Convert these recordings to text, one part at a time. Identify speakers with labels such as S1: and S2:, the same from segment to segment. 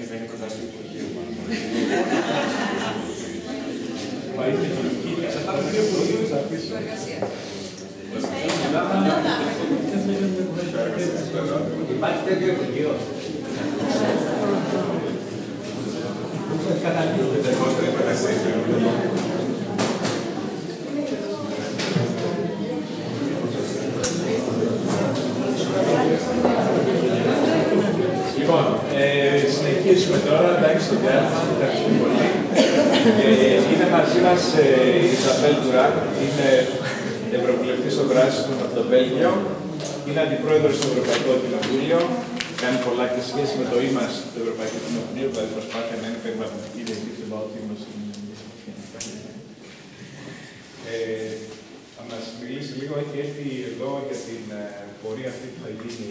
S1: και θα είναι κοντά στο Υπουργείο.
S2: Μα είναι κοινωνική, εξαρτάται από το Υπουργείο της Αρχής. Υπάρχει τέτοιο Υπουργείο. Λοιπόν, συνεχίζουμε τώρα, εντάξει, στο διάλειμμα, ευχαριστούμε πολύ. Είναι μαζί μας η Ιζαμπέλ Τουράκ, είναι ευρωβουλευτής των Πράσινων από το Βέλγιο, είναι αντιπρόεδρος στο Ευρωπαϊκό Κοινοβούλιο, κάνει πολλά και σχέση με το ίμας του Ευρωπαϊκού Κοινοβουλίου, δηλαδή προσπάθεια να είναι περιβαλλοντική διαχείριση about θα μας μιλήσει λίγο, έχει έρθει εδώ για την πορεία αυτή που θα γίνει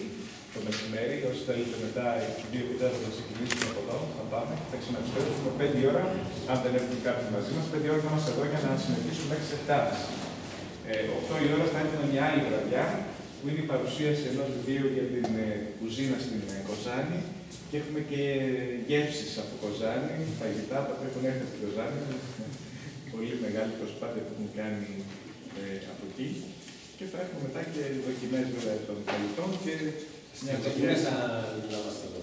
S2: το μεσημέρι. Όσοι θέλετε μετά, οι 2 και 4 θα ξεκινήσουμε από εδώ, θα πάμε, θα ξαναεπιστρέψουμε 5 ώρα, αν δεν έρθουν κάποιοι μαζί μας, 5 ώρα θα είμαστε εδώ για να συνεχίσουμε μέχρι τις 7. 8 η ώρα θα έχουμε μια άλλη βραδιά, που είναι η παρουσίαση ενός βιβλίου για την κουζίνα στην Κοζάνη και έχουμε και γεύσεις από Κοζάνη, φαγητά που έχουν έρθει από την Κοζάνη. Πολύ μεγάλη προσπάθεια που έχουν κάνει από εκεί. Και θα έχουμε μετά και δοκιμές των φαγητών και μια
S3: δοκιμές να είμαστε εδώ.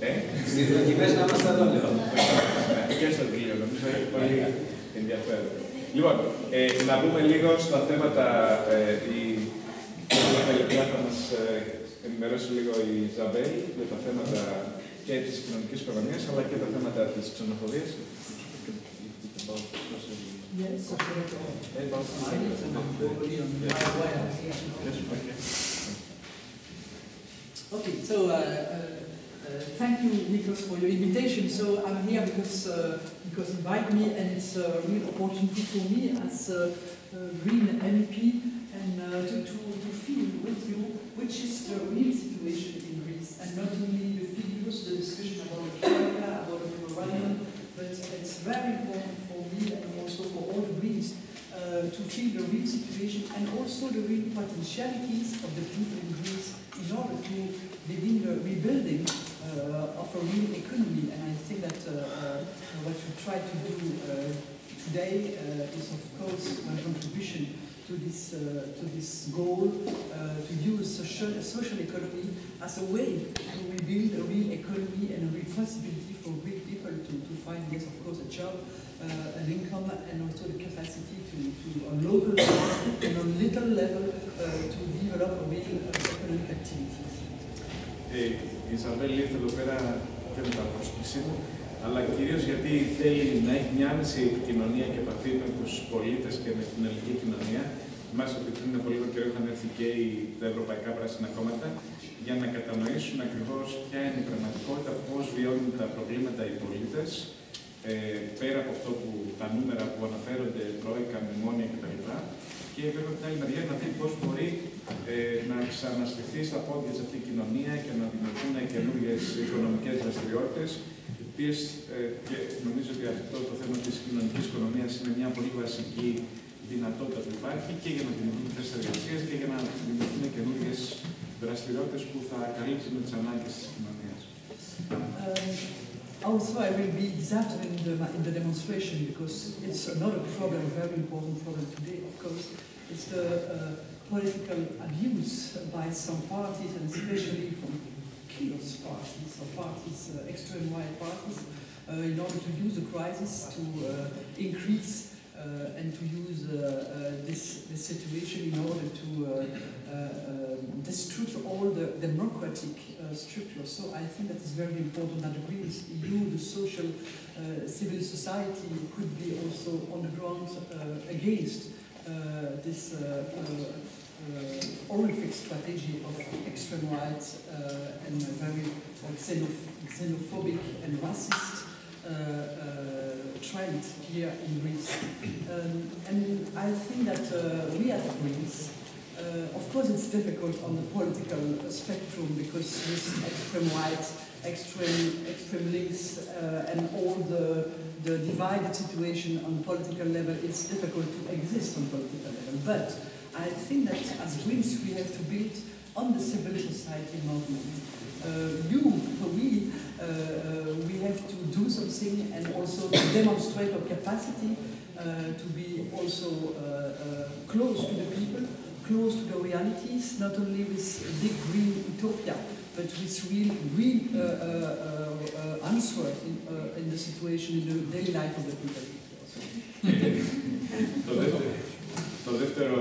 S2: Στις
S3: δοκιμές να είμαστε εδώ, λέω.
S2: Και στο βιβλίο, νομίζω έχει πολύ ενδιαφέρον. Λοιπόν, να πούμε λίγο στα θέματα. Θα μας ενημερώσει λίγο η Ιζαμπέλ για τα θέματα και της κοινωνικής οικονομίας, αλλά και τα θέματα της ξενοφοβίας.
S4: Okay, so thank you, Nikos, for your invitation. So I'm here because invite me, and it's a real opportunity for me as a Green MEP and to feel with you which is the real situation in Greece, and not only the figures, the discussion about Troika, about the environment, but it's very important for me and also for all the Greens to feel the real situation and also the real potentialities of the people in Greece in order to begin the rebuilding of a real economy. And I think that what we try to do today is, of course, my contribution to this goal, to use social economy as a way to rebuild a real economy and a real possibility for Greek people to find, yes, of course, a job, an income, and also the capacity to on local level and on little level to develop a real economic activities.
S2: Η Ιζαμπέλ ήρθε εδώ πέρα και με τα πρόσκλησή μου, αλλά κυρίως γιατί θέλει να έχει μια άμεση επικοινωνία και επαφή με τους πολίτες και με την ελληνική κοινωνία. Μάλιστα, ότι πριν από λίγο καιρό είχαν έρθει και τα ευρωπαϊκά πράσινα κόμματα για να κατανοήσουν ακριβώς ποια είναι η πραγματικότητα, πώς βιώνουν τα προβλήματα οι πολίτες, πέρα από αυτό που τα νούμερα που αναφέρονται, τρόικα, μνημόνια κτλ. Και βέβαια από την άλλη μεριά να δει πώς μπορεί να ξαναστηθεί στα πόδια σε αυτή η κοινωνία και να δημιουργούν καινούργιες οικονομικές δραστηριότητες, οι οποίες και νομίζω ότι αυτό το θέμα της κοινωνικής οικονομίας είναι μια πολύ βασική δυνατότητα που υπάρχει και για να δημιουργούν θέσεις εργασίας και για να δημιουργούν καινούργιες δραστηριότητες που θα καλύψουν τις ανάγκες της κοινωνίας.
S4: Also, I will be example in the demonstration because it's another problem, a very important problem today, of course. It's the political abuse by some parties, and especially from chaos parties, or parties, extreme right parties, in order to use the crisis to increase and to use this situation in order to destroy all the democratic structures. So I think that is very important that the Greens, EU, the social civil society could be also on the ground against this horrific strategy of extreme right and very xenophobic and racist trend here in Greece. And I think that we as Greens, of course it's difficult on the political spectrum because this extreme right, extreme links and all the divided situation on political level, it's difficult to exist on political level. But I think that as Greens we have to build on the civil society movement. We have to do facing and also to demonstrate our capacity to be also close to the people, close to the realities, not only with big green utopia, but with real answer in the situation, in the daily life of the people.
S2: Το δεύτερο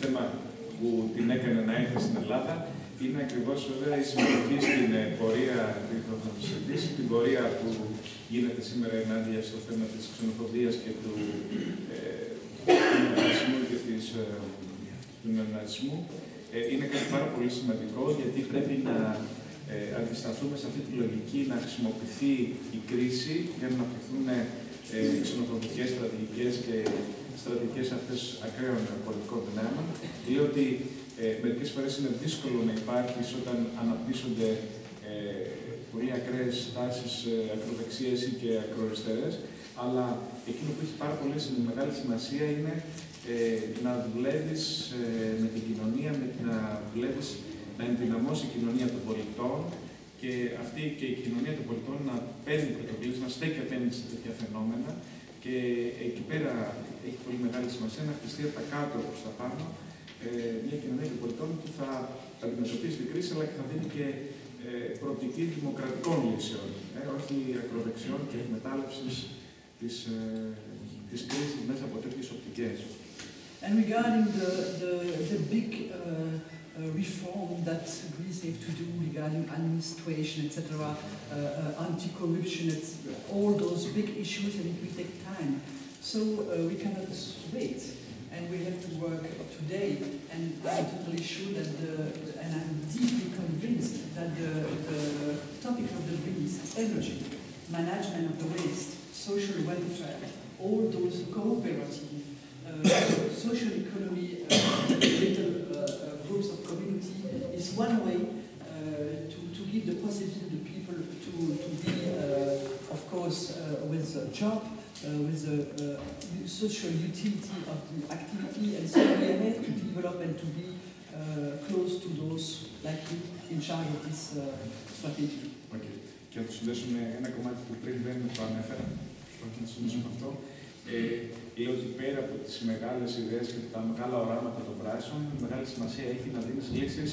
S2: θέμα που την έκανε να έρθει στην Ελλάδα είναι ακριβώς βέβαια η συμμετοχή στην πορεία, την πορεία που γίνεται σήμερα ενάντια στο θέμα της ξενοφοβίας και του νεοναζισμού και του νεοναζισμού. Είναι κάτι πάρα πολύ σημαντικό, γιατί πρέπει να αντισταθούμε σε αυτή τη λογική να χρησιμοποιηθεί η κρίση για να αναπτυχθούν ξενοφοβικές στρατηγικές και στρατηγικές αυτές ακραίων πολιτικών δυνάμεων. Λέω ότι μερικές φορές είναι δύσκολο να υπάρχει όταν αναπτύσσονται πολύ ακραίες τάσεις ακροδεξίες ή και ακροαριστερές, αλλά εκείνο που έχει πάρα πολύ μεγάλη σημασία είναι να δουλεύεις με την κοινωνία, να δουλεύεις να ενδυναμώσει η κοινωνία των πολιτών και αυτή και η κοινωνία των πολιτών να παίρνει πρωτοβουλίες, να στέκει απέναντι σε τέτοια φαινόμενα και εκεί πέρα έχει πολύ μεγάλη σημασία να χτιστεί από τα κάτω προς τα πάνω μια κοινωνία των πολιτών που θα αντιμετωπίσει την κρίση αλλά και θα δίνει και προοπτική δημοκρατικών λύσεων, όχι ακροδεξιών και εκμετάλλευσης της κρίσης μέσα από τέτοιες οπτικές.
S4: And regarding the big reform that Greece have to do regarding administration, etc., anti-corruption, all those big issues, and it will take time. So we cannot wait, and we have to work today. And I'm totally sure that, and I'm deeply convinced that the topic of the Greece, energy, management of the waste, social welfare, all those cooperative, social economy, little groups of community is one way to give the possibility to people to be, of course, with a job, with a social utility of the activity, and so we have to develop and to be close to those like you in charge of this strategy.
S2: Okay. Και να το συνδέσουμε ένα κομμάτι που πριν δεν το ανέφερα, να το συνδέσουμε αυτό. Λέω ότι πέρα από τις μεγάλες ιδέες και τα μεγάλα οράματα των πράσινων, μεγάλη σημασία έχει να δίνεις λύσεις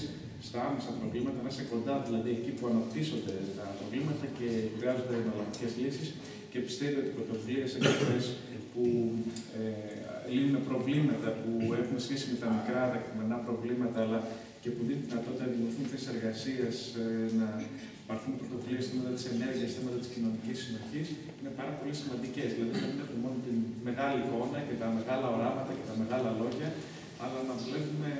S2: στα άμεσα προβλήματα, να είσαι κοντά, δηλαδή εκεί που αναπτύσσονται τα προβλήματα και χρειάζονται εναλλακτικές λύσεις. Και πιστεύω ότι οι πρωτοβουλίες αυτές που λύνουν προβλήματα που έχουν σχέση με τα μικρά, τα καθημερινά προβλήματα, αλλά και που δίνουν δυνατότητα να δημιουργηθούν θέσεις εργασίας, να υπάρχουν πρωτοβουλίες στο θέματα της ενέργειας, στο θέματα της κοινωνικής συνοχής, είναι πάρα πολύ σημαντικές. Δηλαδή, να μην έχουμε μόνο τη μεγάλη εικόνα και τα μεγάλα οράματα και τα μεγάλα λόγια, αλλά να δουλεύουμε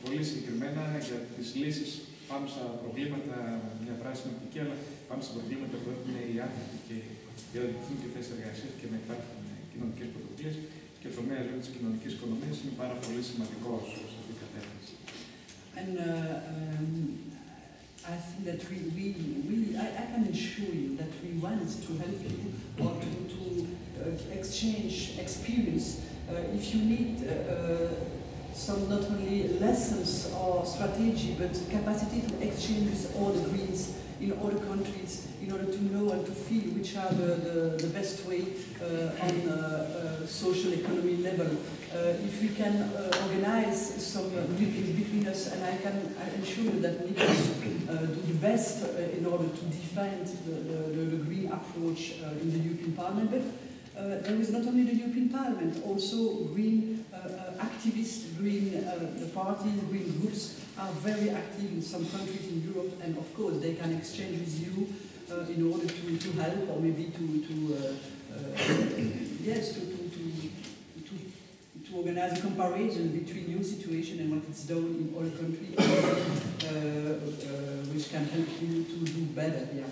S2: πολύ συγκεκριμένα για τις λύσεις πάνω στα προβλήματα, μια πράσινη οπτική, αλλά πάνω στα προβλήματα που έχουν οι άνθρωποι και για να δημιουργηθούν και θέσεις εργασίας και να υπάρχουν κοινωνικές πρωτοβουλίες. Και ο τομέας της κοινωνικής οικονομίας είναι πάρα πολύ σημαντικός σε αυτή την κατεύθυνση.
S4: And I think that I can assure you that we want to help you or to exchange experience. If you need some not only lessons or strategy, but capacity to exchange with all the Greens in other countries in order to know and to feel which are the best way on social economy level. If we can organize some meetings between us, and I assure you that Nicholas do the best in order to defend the green approach in the European Parliament. But there is not only the European Parliament, also green activists, green parties, green groups are very active in some countries in Europe, and of course they can exchange with you in order to help or maybe to organize a comparison between your situation and what is done in other countries, which can help you to do better. Yeah.